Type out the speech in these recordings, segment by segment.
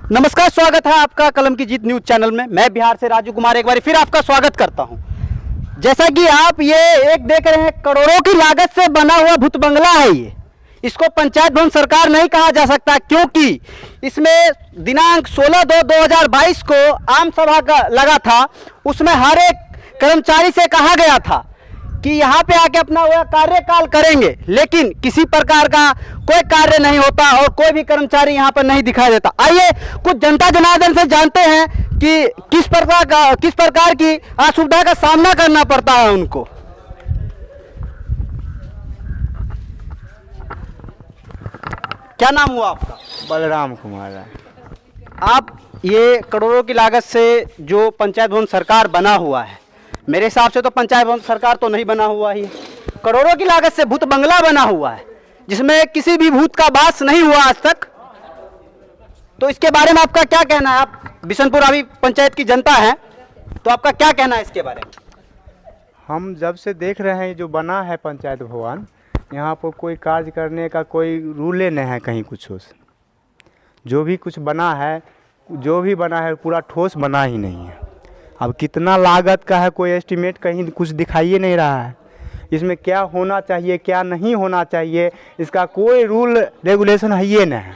नमस्कार, स्वागत है आपका कलम की जीत न्यूज चैनल में। मैं बिहार से राजू कुमार एक बार फिर आपका स्वागत करता हूं। जैसा कि आप ये एक देख रहे हैं, करोड़ों की लागत से बना हुआ भूत बंगला है ये। इसको पंचायत भवन सरकार नहीं कहा जा सकता, क्योंकि इसमें दिनांक 16/2/2022 को आम सभा का लगा था। उसमें हर एक कर्मचारी से कहा गया था कि यहाँ पे आके अपना वह कार्यकाल करेंगे, लेकिन किसी प्रकार का कोई कार्य नहीं होता और कोई भी कर्मचारी यहाँ पर नहीं दिखाई देता। आइए कुछ जनता जनार्दन से जानते हैं कि किस प्रकार की असुविधा का सामना करना पड़ता है उनको। क्या नाम हुआ आपका? बलराम कुमार है। आप ये करोड़ों की लागत से जो पंचायत भवन सरकार बना हुआ है, मेरे हिसाब से तो पंचायत भवन सरकार तो नहीं बना हुआ ही, करोड़ों की लागत से भूत बंगला बना हुआ है जिसमें किसी भी भूत का वास नहीं हुआ आज तक। तो इसके बारे में आपका क्या कहना है? आप बिशनपुर अभी पंचायत की जनता है, तो आपका क्या कहना है इसके बारे में? हम जब से देख रहे हैं जो बना है पंचायत भवन, यहाँ पर कोई कार्य करने का कोई रूले नहीं है कहीं कुछ। जो भी कुछ बना है, जो भी बना है पूरा ठोस बना ही नहीं है। अब कितना लागत का है कोई एस्टिमेट कहीं कुछ दिखाई नहीं रहा है। इसमें क्या होना चाहिए क्या नहीं होना चाहिए इसका कोई रूल रेगुलेशन है ये नहीं है।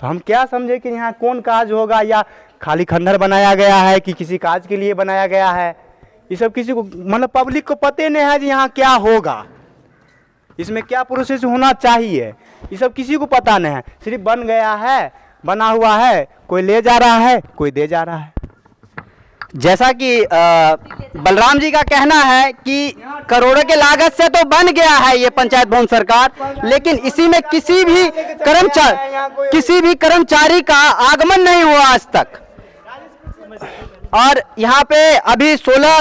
तो हम क्या समझे कि यहाँ कौन काज होगा, या खाली खंडहर बनाया गया है कि किसी काज के लिए बनाया गया है। ये सब किसी को मतलब पब्लिक को पता नहीं है कि यहाँ क्या होगा, इसमें क्या प्रोसेस होना चाहिए, ये सब किसी को पता नहीं है। सिर्फ बन गया है, बना हुआ है, कोई ले जा रहा है कोई दे जा रहा है। जैसा कि बलराम जी का कहना है कि करोड़ों के लागत से तो बन गया है ये पंचायत भवन सरकार, लेकिन इसी में किसी भी कर्मचारी का आगमन नहीं हुआ आज तक। और यहाँ पे अभी 16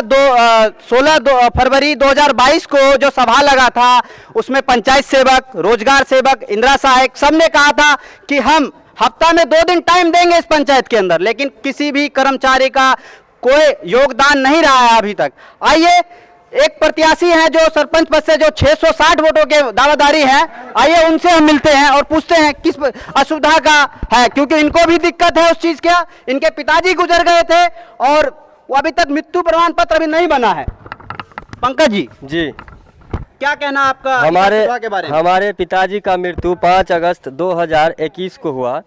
फरवरी 2022 को जो सभा लगा था, उसमें पंचायत सेवक, रोजगार सेवक, इंदिरा सहायक सबने कहा था कि हम हफ्ता में 2 दिन टाइम देंगे इस पंचायत के अंदर, लेकिन किसी भी कर्मचारी का कोई योगदान नहीं रहा है अभी तक। आइए, एक प्रत्याशी हैं जो सरपंच पद से जो 660 वोटों के दावेदारी हैं, आइए उनसे हम मिलते हैं और पूछते हैं किस असुविधा का है, क्योंकि इनको भी दिक्कत है उस चीज का। इनके पिताजी गुजर गए थे और वो अभी तक मृत्यु प्रमाण पत्र अभी नहीं बना है। पंकज जी, क्या कहना आपका के बारे में? हमारे पिताजी का मृत्यु 5 अगस्त 2021 को हुआ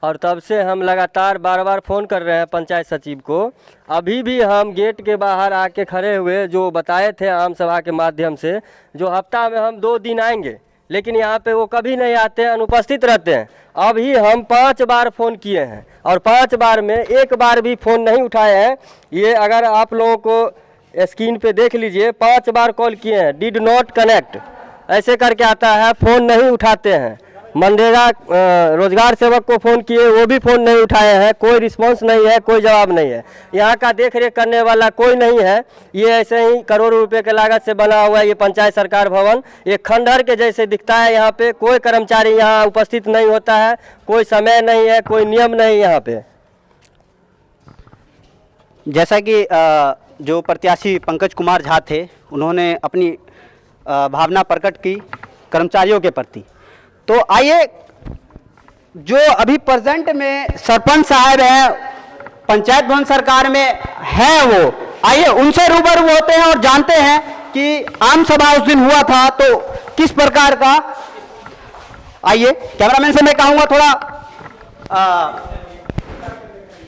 और तब से हम लगातार बार फ़ोन कर रहे हैं पंचायत सचिव को। अभी भी हम गेट के बाहर आके खड़े हुए, जो बताए थे आम सभा के माध्यम से, जो हफ्ता में हम 2 दिन आएंगे, लेकिन यहाँ पे वो कभी नहीं आते, अनुपस्थित रहते हैं। अभी हम 5 बार फ़ोन किए हैं और 5 बार में 1 बार भी फ़ोन नहीं उठाए हैं। ये अगर आप लोगों को स्क्रीन पे देख लीजिए, 5 बार कॉल किए हैं, डिड नॉट कनेक्ट ऐसे करके आता है, फ़ोन नहीं उठाते हैं। मनरेगा रोजगार सेवक को फ़ोन किए, वो भी फ़ोन नहीं उठाए हैं, कोई रिस्पांस नहीं है, कोई जवाब नहीं है। यहाँ का देख रेख करने वाला कोई नहीं है। ये ऐसे ही करोड़ों रुपए के लागत से बना हुआ है ये पंचायत सरकार भवन, ये खंडहर के जैसे दिखता है। यहाँ पे कोई कर्मचारी यहाँ उपस्थित नहीं होता है, कोई समय नहीं है, कोई नियम नहीं यहाँ पे। जैसा कि जो प्रत्याशी पंकज कुमार झा थे, उन्होंने अपनी भावना प्रकट की कर्मचारियों के प्रति। तो आइए, जो अभी प्रेजेंट में सरपंच साहब है पंचायत भवन सरकार में है, वो आइए उनसे रूबरू होते हैं और जानते हैं कि आम सभा उस दिन हुआ था तो किस प्रकार का। आइए, कैमरामैन से मैं कहूंगा थोड़ा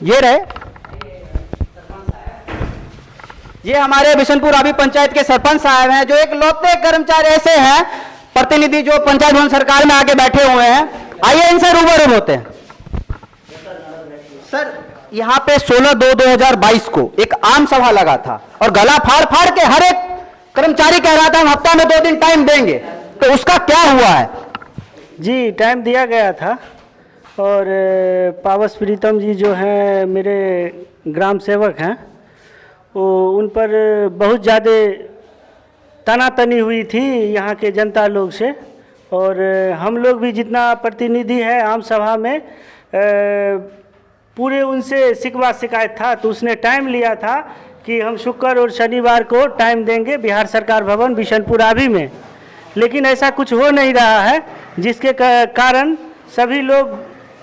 ये रहे, ये हमारे बिशनपुर अभी पंचायत के सरपंच साहब हैं, जो एक लौते कर्मचारी ऐसे हैं, प्रतिनिधि जो पंचायत भवन सरकार में आके बैठे हुए हैं। आइए इनसे रूबरू होते हैं। सर, यहाँ पे 16/2/2022 को एक आम सभा लगा था और गला फाड़ फाड़ के हर एक कर्मचारी कह रहा था हम हफ्ता में 2 दिन टाइम देंगे, तो उसका क्या हुआ है? जी, टाइम दिया गया था और पावस प्रीतम जी जो हैं मेरे ग्राम सेवक हैं, वो उन पर बहुत ज़्यादा तनातनी हुई थी यहाँ के जनता लोग से। और हम लोग भी जितना प्रतिनिधि है आम सभा में पूरे उनसे शिकवा शिकायत था, तो उसने टाइम लिया था कि हम शुक्र और शनिवार को टाइम देंगे बिहार सरकार भवन बिशनपुर आभी में। लेकिन ऐसा कुछ हो नहीं रहा है, जिसके कारण सभी लोग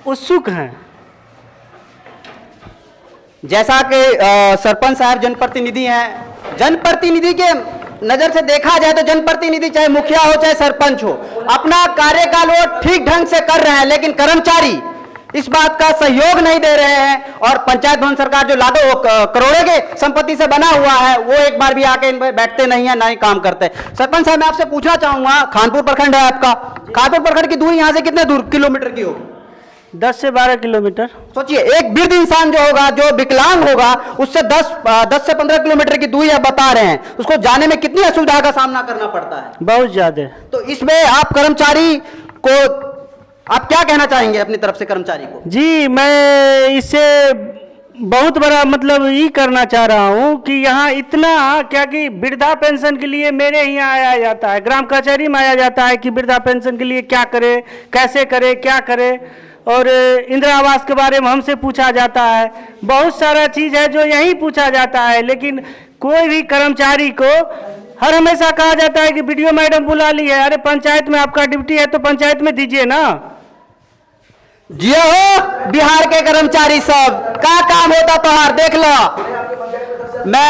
उत्सुक हैं जैसा कि सरपंच साहब जनप्रतिनिधि हैं, जनप्रतिनिधि के नजर से देखा जाए तो जनप्रतिनिधि चाहे मुखिया हो चाहे सरपंच हो, अपना कार्यकाल वो ठीक ढंग से कर रहे हैं, लेकिन कर्मचारी इस बात का सहयोग नहीं दे रहे हैं। और पंचायत भवन सरकार जो लाखों करोड़ों के संपत्ति से बना हुआ है, वो एक बार भी आके इन पे बैठते नहीं है, ना ही काम करते। सरपंच साहब, मैं आपसे पूछना चाहूंगा, खानपुर प्रखंड है आपका, खानपुर प्रखंड की दूरी यहाँ से कितने दूर किलोमीटर की होगी? 10 से 12 किलोमीटर। सोचिए, एक वृद्ध इंसान जो होगा, जो विकलांग होगा, उससे 10 से 15 किलोमीटर की दूरी आप बता रहे हैं, उसको जाने में कितनी असुविधा का सामना करना पड़ता है? बहुत ज़्यादा। तो इसमें आप कर्मचारी को आप क्या कहना चाहेंगे अपनी तरफ से कर्मचारी को? जी, मैं इससे बहुत बड़ा मतलब ये करना चाह रहा हूँ कि यहाँ इतना क्या कि वृद्धा पेंशन के लिए मेरे यहाँ आया जाता है, ग्राम कचहरी में आया जाता है कि वृद्धा पेंशन के लिए क्या करे, कैसे करे, क्या करे, और इंदिरा आवास के बारे में हमसे पूछा जाता है। बहुत सारा चीज़ है जो यहीं पूछा जाता है, लेकिन कोई भी कर्मचारी को हर हमेशा कहा जाता है कि वीडियो मैडम बुला ली है। अरे पंचायत में आपका ड्यूटी है तो पंचायत में दीजिए ना। जियो हो बिहार के कर्मचारी सब का काम होता तो देख लो। मैं